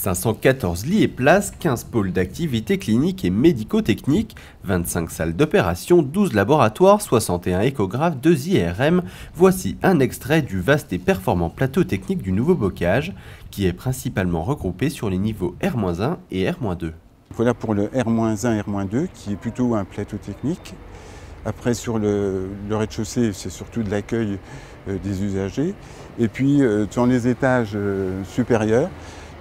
514 lits et places, 15 pôles d'activités cliniques et médico-techniques, 25 salles d'opération, 12 laboratoires, 61 échographes, 2 IRM. Voici un extrait du vaste et performant plateau technique du Nouveau Bocage, qui est principalement regroupé sur les niveaux R-1 et R-2. Voilà pour le R-1, R-2, qui est plutôt un plateau technique. Après, sur le rez-de-chaussée, c'est surtout de l'accueil des usagers. Et puis, dans les étages supérieurs,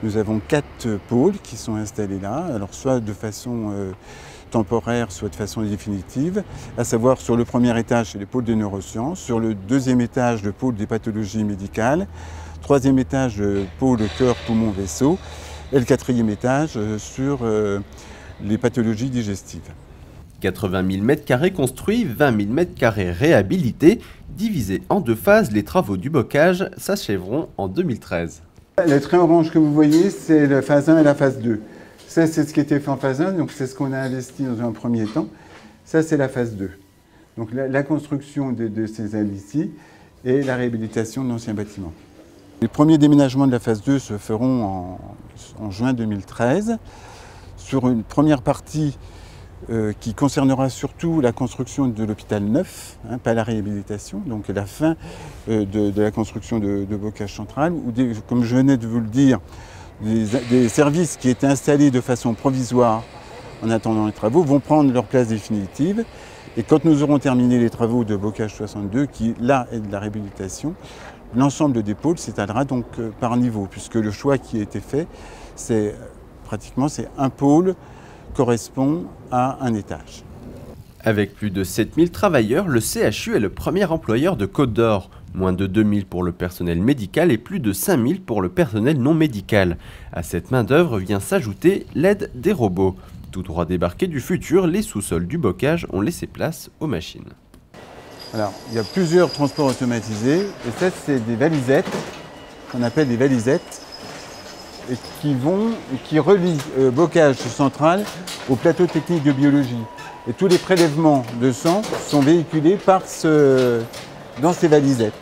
nous avons 4 pôles qui sont installés là, alors soit de façon temporaire, soit de façon définitive, à savoir sur le premier étage, c'est les pôles des neurosciences, sur le deuxième étage, le pôle des pathologies médicales, troisième étage, le pôle cœur, poumon, vaisseau, et le quatrième étage sur les pathologies digestives. 80 000 m² construits, 20 000 m² réhabilités. Divisés en 2 phases, les travaux du bocage s'achèveront en 2013. Le trait orange que vous voyez, c'est la phase 1 et la phase 2. Ça, c'est ce qui était fait en phase 1, donc c'est ce qu'on a investi dans un premier temps. Ça, c'est la phase 2. Donc la construction de ces ailes ici et la réhabilitation de l'ancien bâtiment. Les premiers déménagements de la phase 2 se feront en juin 2013 sur une première partie qui concernera surtout la construction de l'hôpital neuf, pas la réhabilitation, donc la fin de la construction de Bocage Central, où, comme je venais de vous le dire, des services qui étaient installés de façon provisoire en attendant les travaux vont prendre leur place définitive. Et quand nous aurons terminé les travaux de Bocage 62, qui là est de la réhabilitation, l'ensemble des pôles s'étalera donc par niveau, puisque le choix qui a été fait, c'est pratiquement un pôle correspond à un étage. Avec plus de 7000 travailleurs, le CHU est le premier employeur de Côte d'Or. Moins de 2000 pour le personnel médical et plus de 5000 pour le personnel non médical. À cette main-d'œuvre vient s'ajouter l'aide des robots. Tout droit débarqués du futur, les sous-sols du bocage ont laissé place aux machines. Alors, il y a plusieurs transports automatisés, et ça, c'est des valisettes, qu'on appelle des valisettes, et qui relient Bocage Central au plateau technique de biologie. Et tous les prélèvements de sang sont véhiculés dans ces valisettes.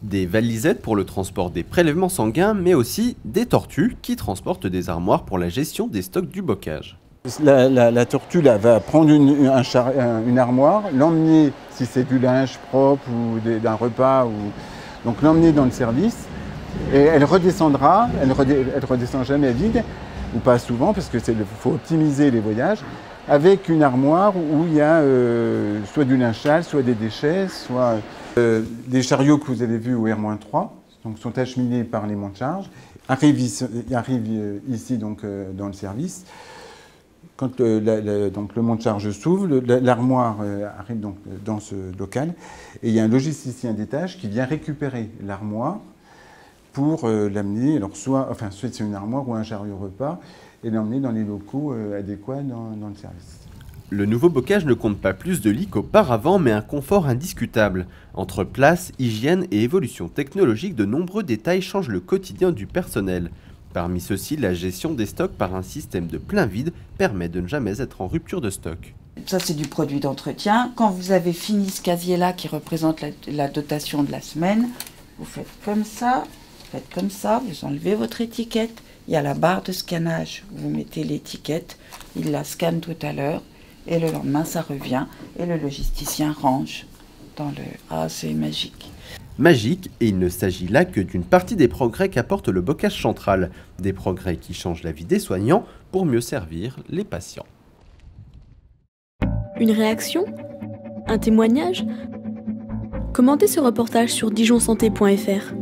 Des valisettes pour le transport des prélèvements sanguins, mais aussi des tortues qui transportent des armoires pour la gestion des stocks du bocage. La tortue là, va prendre une armoire, l'emmener, si c'est du linge propre ou d'un repas, donc l'emmener dans le service. Et elle redescendra, elle redescend jamais vide, ou pas souvent, parce qu'il faut optimiser les voyages, avec une armoire où il y a soit du linge sale, soit des déchets, soit des chariots que vous avez vus au R-3, donc sont acheminés par les monts de charge, arrivent ici donc, dans le service. Quand donc le mont de charge s'ouvre, l'armoire arrive donc dans ce local, et il y a un logisticien d'étage qui vient récupérer l'armoire pour l'amener, alors soit c'est une armoire ou un chariot repas, et l'emmener dans les locaux adéquats dans le service. Le nouveau bocage ne compte pas plus de lits qu'auparavant, mais un confort indiscutable. Entre place, hygiène et évolution technologique, de nombreux détails changent le quotidien du personnel. Parmi ceux-ci, la gestion des stocks par un système de plein vide permet de ne jamais être en rupture de stock. Ça, c'est du produit d'entretien. Quand vous avez fini ce casier-là qui représente la dotation de la semaine, vous faites comme ça. Faites comme ça, vous enlevez votre étiquette, il y a la barre de scannage, vous mettez l'étiquette, il la scanne tout à l'heure, et le lendemain ça revient, et le logisticien range dans le... Ah, c'est magique. Magique, et il ne s'agit là que d'une partie des progrès qu'apporte le bocage central, des progrès qui changent la vie des soignants pour mieux servir les patients. Une réaction? Un témoignage? Commentez ce reportage sur dijonsanté.fr.